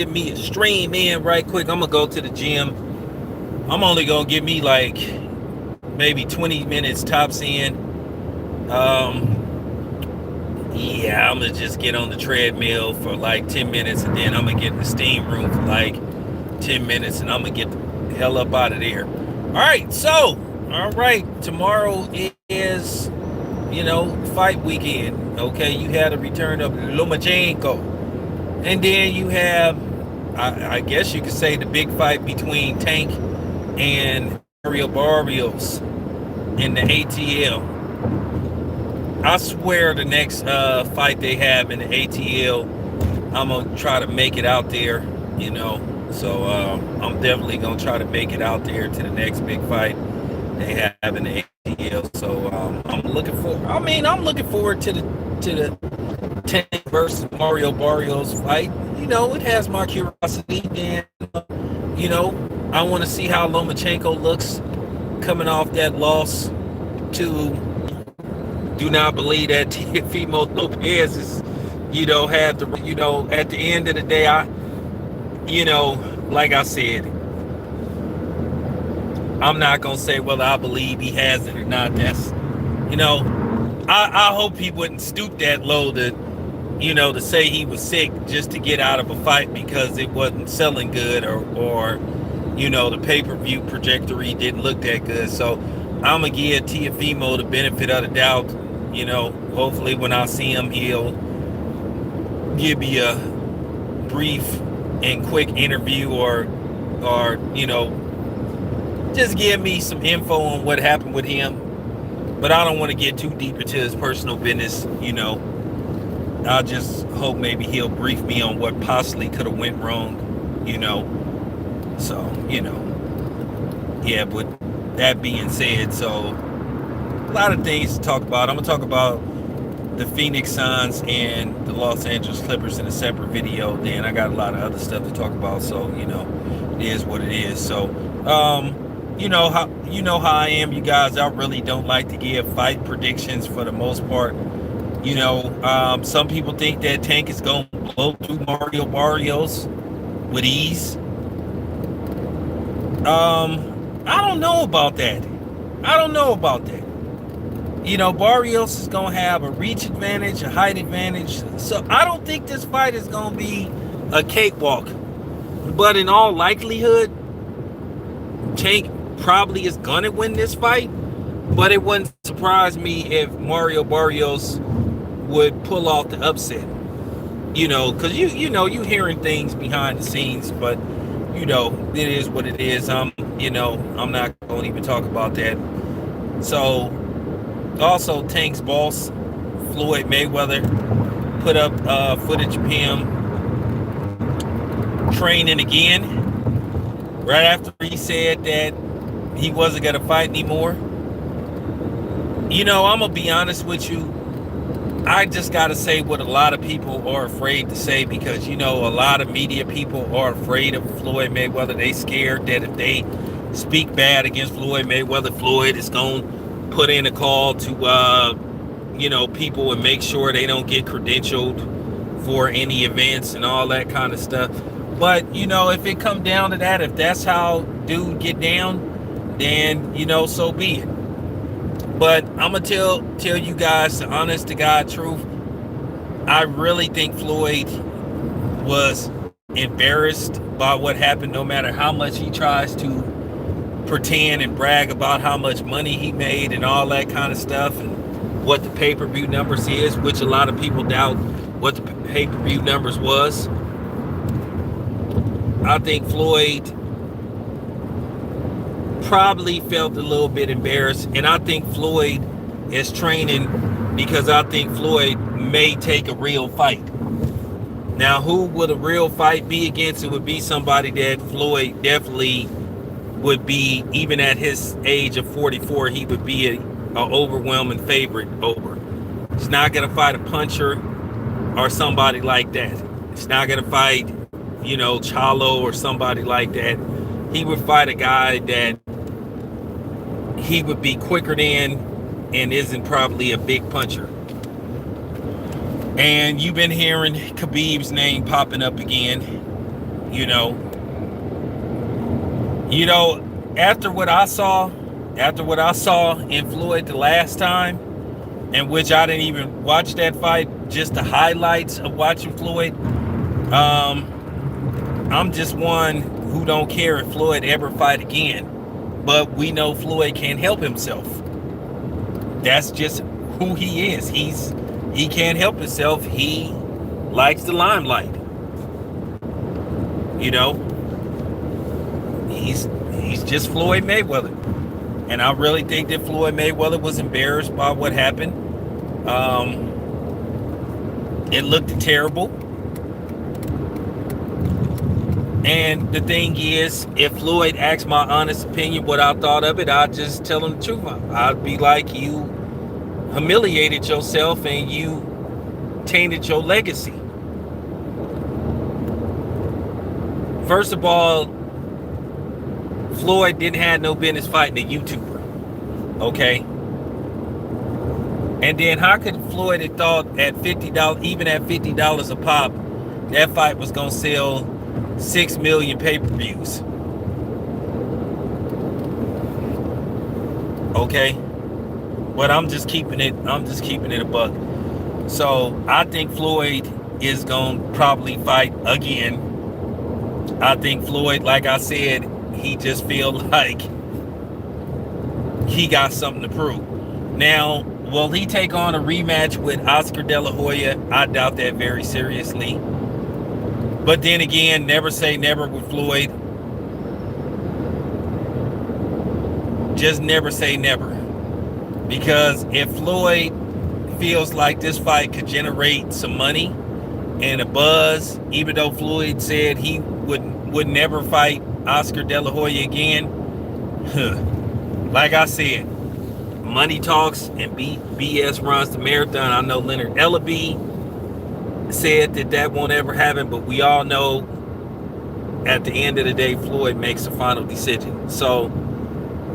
get me a stream in right quick. I'm gonna go to the gym. I'm only gonna give me like maybe 20 minutes tops in. Yeah, I'm gonna just get on the treadmill for like 10 minutes, and then I'm gonna get in the steam room for like 10 minutes, and I'm gonna get the hell up out of there. All right, so all right, tomorrow is fight weekend. Okay, you had a return of Lomachenko, and then you have, I guess you could say, the big fight between Tank and Mario Barrios in the ATL. I swear the next fight they have in the ATL, I'm gonna try to make it out there. So I'm definitely gonna try to make it out there to the next big fight they have in the ATL. So I'm looking for. I'm looking forward to the Tank versus Mario Barrios fight. It has my curiosity, and I want to see how Lomachenko looks coming off that loss to. Do not believe that Teofimo Lopez is, had the, at the end of the day, like I said, I'm not gonna say whether I believe he has it or not. That's, I hope he wouldn't stoop that low to say he was sick just to get out of a fight because it wasn't selling good or the pay-per-view trajectory didn't look that good. So I'm gonna give Teofimo the benefit of the doubt. Hopefully when I see him, he'll give me a brief and quick interview or just give me some info on what happened with him. But I don't want to get too deep into his personal business. I just hope maybe he'll brief me on what possibly could have went wrong. So yeah. But that being said, so a lot of things to talk about. I'm gonna talk about the Phoenix Suns and the Los Angeles Clippers in a separate video. Then I got a lot of other stuff to talk about. So it is what it is. So how I am, you guys. I really don't like to give fight predictions for the most part. Some people think that Tank is gonna blow through Mario Barrios with ease. I don't know about that. Barrios is going to have a reach advantage, a height advantage. So I don't think this fight is going to be a cakewalk. But in all likelihood, Tank probably is going to win this fight. But it wouldn't surprise me if Mario Barrios would pull off the upset. Because you hearing things behind the scenes, but it is what it is. I'm not going to even talk about that. So also, Tank's boss, Floyd Mayweather, put up footage of him training again right after he said that he wasn't going to fight anymore. I'm going to be honest with you. I just got to say what a lot of people are afraid to say because, a lot of media people are afraid of Floyd Mayweather. They scared that if they speak bad against Floyd Mayweather, Floyd is going to put in a call to people and make sure they don't get credentialed for any events and all that kind of stuff. But if it come down to that, if that's how dude get down, then so be it. But I'm gonna tell you guys the honest to God truth. I really think Floyd was embarrassed by what happened, no matter how much he tries to pretend and brag about how much money he made and all that kind of stuff and what the pay-per-view numbers is, which a lot of people doubt what the pay-per-view numbers was. I think Floyd probably felt a little bit embarrassed, and I think Floyd is training because I think Floyd may take a real fight. Now, who would a real fight be against? It would be somebody that Floyd definitely would be, even at his age of 44, he would be an overwhelming favorite over. He's not going to fight a puncher or somebody like that. He's not going to fight, Chalo or somebody like that. He would fight a guy that he would be quicker than and isn't probably a big puncher. And you've been hearing Khabib's name popping up again. You know, you know, after what I saw, in Floyd the last time, in which I didn't even watch that fight, just the highlights of watching Floyd. I'm just one who don't care if Floyd ever fight again, but we know Floyd can't help himself. That's just who he is. He can't help himself. He likes the limelight. You know, he's just Floyd Mayweather, and I really think that Floyd Mayweather was embarrassed by what happened. It looked terrible. And the thing is, if Floyd asked my honest opinion, what I thought of it, I'd just tell him the truth. I'd be like, you humiliated yourself and you tainted your legacy. First of all, Floyd didn't have no business fighting a YouTuber. Okay? And then how could Floyd have thought at $50, even at $50 a pop, that fight was going to sell 6 million pay-per-views? Okay? But I'm just keeping it a buck. So I think Floyd is going to probably fight again. I think Floyd, like I said, he just feel like he got something to prove. Now, will he take on a rematch with Oscar De La Hoya? I doubt that very seriously. But then again, never say never with Floyd. Just never say never. Because if Floyd feels like this fight could generate some money and a buzz, even though Floyd said he would never fight Oscar De La Hoya again, like I said, money talks and BS runs the marathon. I know Leonard Ellaby said that won't ever happen, but we all know at the end of the day, Floyd makes the final decision. So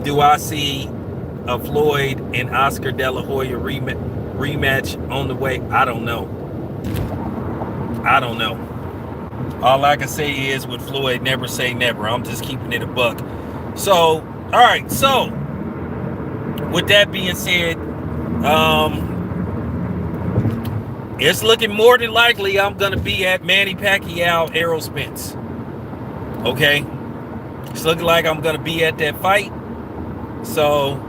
do I see a Floyd and Oscar De La Hoya rematch on the way? I don't know. All I can say is with Floyd, never say never. I'm just keeping it a buck. So, all right. So, with that being said, it's looking more than likely I'm going to be at Manny Pacquiao Errol Spence. Okay? It's looking like I'm going to be at that fight. So,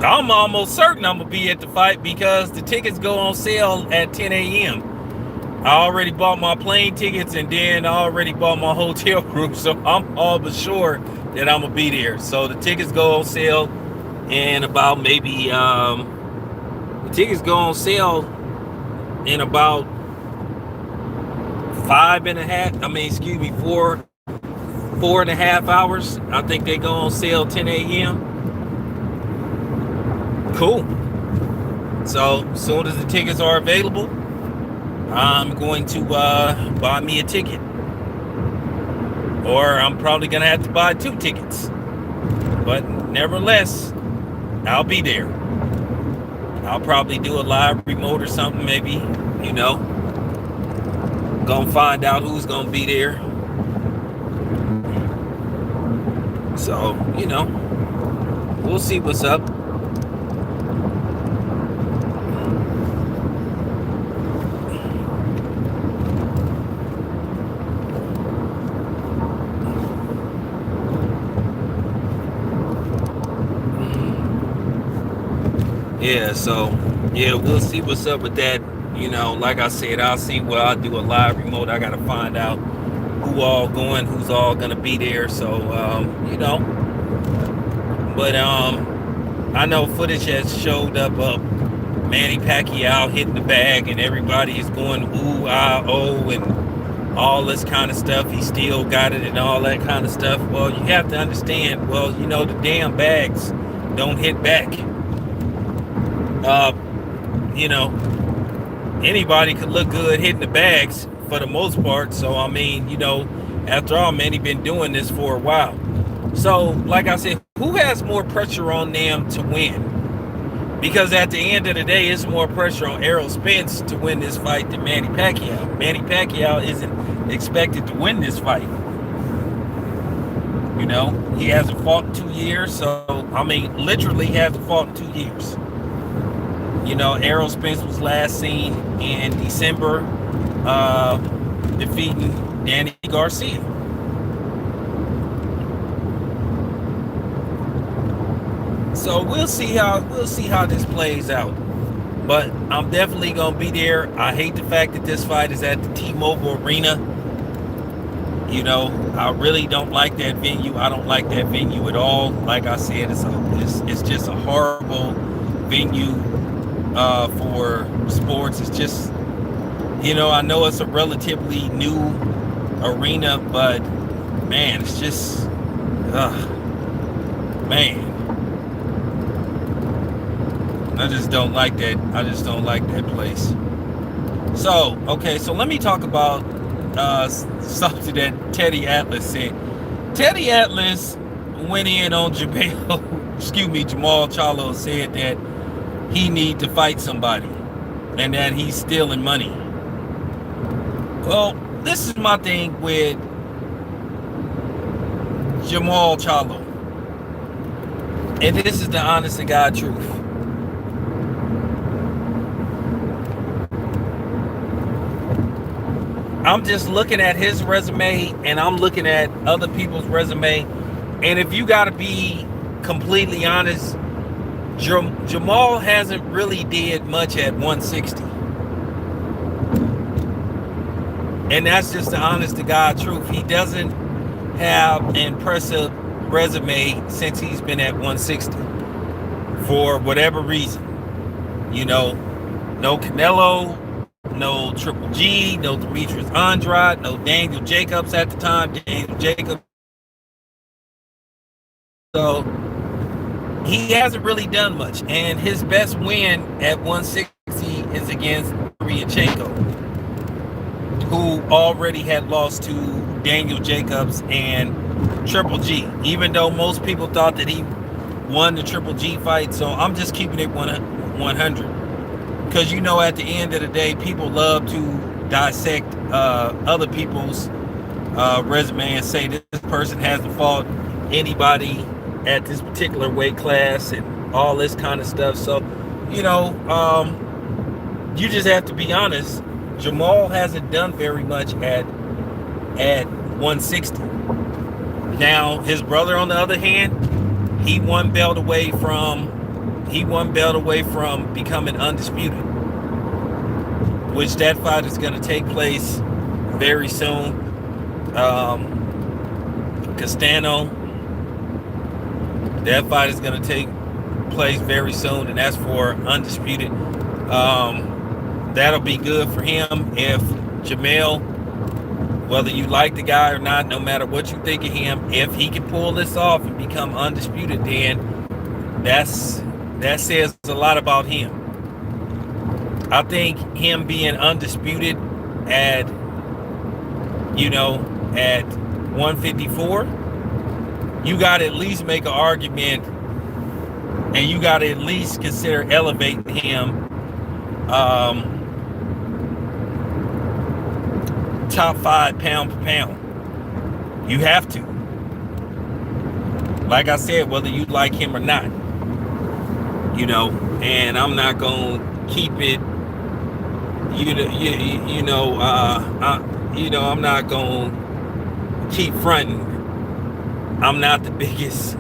I'm almost certain I'm going to be at the fight because the tickets go on sale at 10 a.m. I already bought my plane tickets and then I already bought my hotel room. So, I'm all but sure that I'm going to be there. So, the tickets go on sale in about maybe... the tickets go on sale in about 4.5 hours. I think they go on sale 10 a.m. Cool. So as soon as the tickets are available, I'm going to buy me a ticket. Or I'm probably going to have to buy 2 tickets. But nevertheless, I'll be there. I'll probably do a live remote or something, maybe, you know. Gonna find out who's gonna be there. So, you know, we'll see what's up. Yeah, so, yeah, we'll see what's up with that. You know, like I said, I'll see where I'll do a live remote. I got to find out who all going, who's all going to be there. So, you know, but I know footage has showed up of Manny Pacquiao hitting the bag and everybody is going ooh, ah, oh, and all this kind of stuff. He still got it and all that kind of stuff. Well, you have to understand, well, you know, the damn bags don't hit back. You know, anybody could look good hitting the bags for the most part. So, I mean, you know, after all, Manny been doing this for a while. So, like I said, who has more pressure on them to win? Because at the end of the day, it's more pressure on Errol Spence to win this fight than Manny Pacquiao. Manny Pacquiao isn't expected to win this fight. You know, he hasn't fought in 2 years, so I mean, literally hasn't fought in 2 years. You know, Errol Spence was last seen in December, defeating Danny Garcia. So we'll see how this plays out. But I'm definitely gonna be there. I hate the fact that this fight is at the T-Mobile Arena. You know, I really don't like that venue. I don't like that venue at all. Like I said, it's just a horrible venue for sports. It's just, you know, I know it's a relatively new arena, but man, it's just, man, I just don't like that. I just don't like that place. So, okay, so let me talk about something that Teddy Atlas said. Teddy Atlas went in on Jamal Charlo, said that he need to fight somebody and that he's stealing money. Well, this is my thing with Jamal Charlo, and this is the honest to God truth. I'm just looking at his resume and I'm looking at other people's resume, and if you got to be completely honest, Jamal hasn't really did much at 160, and that's just the honest to God truth. He doesn't have an impressive resume since he's been at 160 for whatever reason. You know, no Canelo, no Triple G, no Demetrius Andrade, no Daniel Jacobs at the time. Daniel Jacobs. So he hasn't really done much. And his best win at 160 is against Ryachenko, who already had lost to Daniel Jacobs and Triple G, even though most people thought that he won the Triple G fight. So I'm just keeping it 100. Because, you know, at the end of the day, people love to dissect other people's resume and say this person hasn't fought anybody at this particular weight class and all this kind of stuff. So, you know, you just have to be honest. Jamal hasn't done very much at 160. Now, his brother, on the other hand, he one belt away from becoming undisputed, which that fight is going to take place very soon. Castano, that fight is going to take place very soon, and that's for undisputed. That'll be good for him if Jamel, whether you like the guy or not, no matter what you think of him, if he can pull this off and become undisputed, then that says a lot about him. I think him being undisputed at 154, you got to at least make an argument, and you got to at least consider elevating him top 5 pound for pound. You have to. Like I said, whether you like him or not. You know, and I'm not gonna keep it. I'm not gonna keep fronting. I'm not the biggest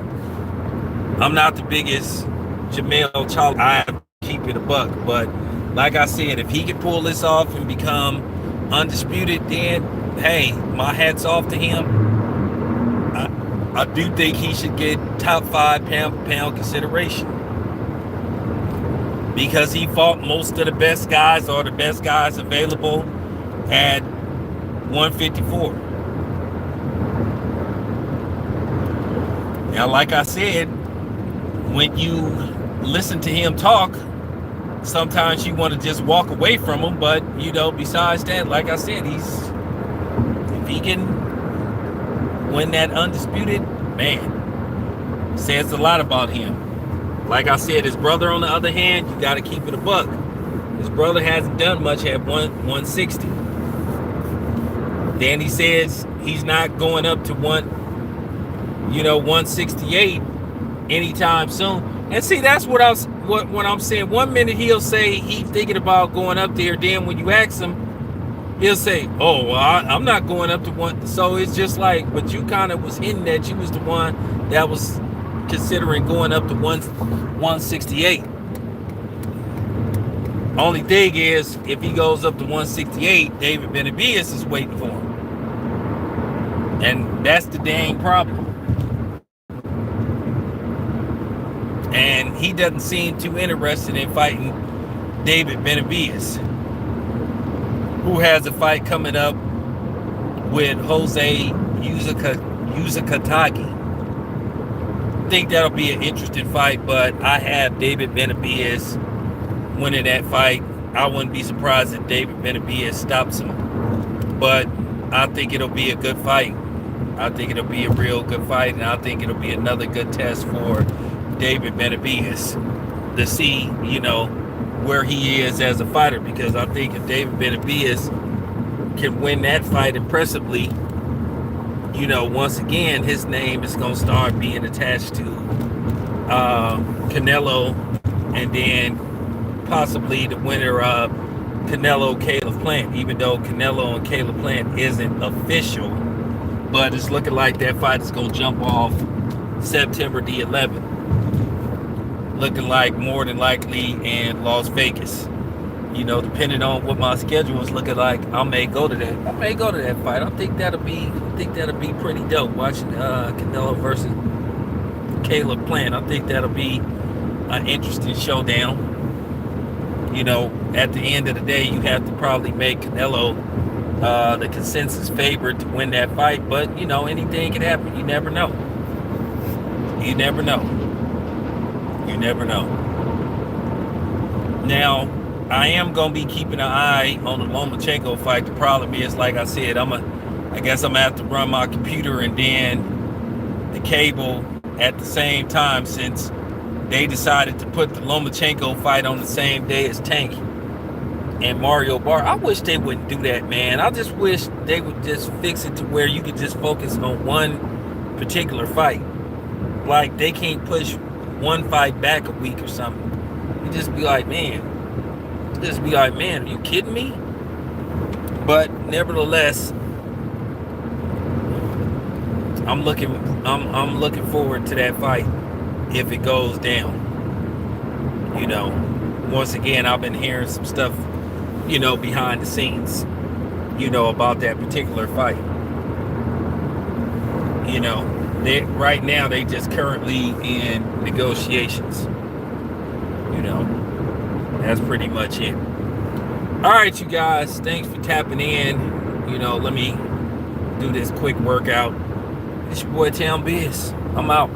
Jamal Charlo. I keep it a buck, but like I said, if he can pull this off and become undisputed, then hey, my hat's off to him. I do think he should get top 5 pound for pound consideration, because he fought most of the best guys, or the best guys available, at 154. Now, like I said, when you listen to him talk, sometimes you want to just walk away from him. But, you know, besides that, like I said, if he can win that undisputed, man, says a lot about him. Like I said, his brother, on the other hand, you got to keep it a buck. His brother hasn't done much at 160. Then he says he's not going up to 168 anytime soon. And see, that's what I'm saying. 1 minute he'll say he's thinking about going up there. Then when you ask him, he'll say, "Oh, well, I'm not going up to one." So it's just like, but you kind of was hinting that you was the one that was considering going up to 168. Only thing is, if he goes up to 168, David Benavidez is waiting for him, and that's the dang problem. And he doesn't seem too interested in fighting David Benavidez, who has a fight coming up with Jose Uzcategui. I think that'll be an interesting fight, but I have David Benavidez winning that fight. I wouldn't be surprised if David Benavidez stops him, but I think it'll be a good fight. I think it'll be a real good fight, and I think it'll be another good test for David Benavidez to see, where he is as a fighter, because I think if David Benavidez can win that fight impressively, once again his name is going to start being attached to Canelo, and then possibly the winner of Canelo-Caleb Plant, even though Canelo and Caleb Plant isn't official, but it's looking like that fight is going to jump off September the 11th. Looking like more than likely in Las Vegas. Depending on what my schedule is looking like, I may go to that. I may go to that fight. I think that'll be pretty dope. Watching Canelo versus Caleb Plant. I think that'll be an interesting showdown. At the end of the day, you have to probably make Canelo the consensus favorite to win that fight. But anything can happen. You never know. You never know. You never know. Now, I am going to be keeping an eye on the Lomachenko fight. The problem is, like I said, I guess I'm going to have to run my computer and then the cable at the same time, since they decided to put the Lomachenko fight on the same day as Tank and Mario Barr. I wish they wouldn't do that, man. I just wish they would just fix it to where you could just focus on one particular fight. Like, they can't push one fight back a week or something. You just be like, man, are you kidding me? But nevertheless, I'm looking forward to that fight if it goes down. Once again, I've been hearing some stuff, behind the scenes, about that particular fight. Right now they just currently in negotiations. That's pretty much it. All right, you guys, thanks for tapping in. Let me do this quick workout. It's your boy Town Biz. I'm out.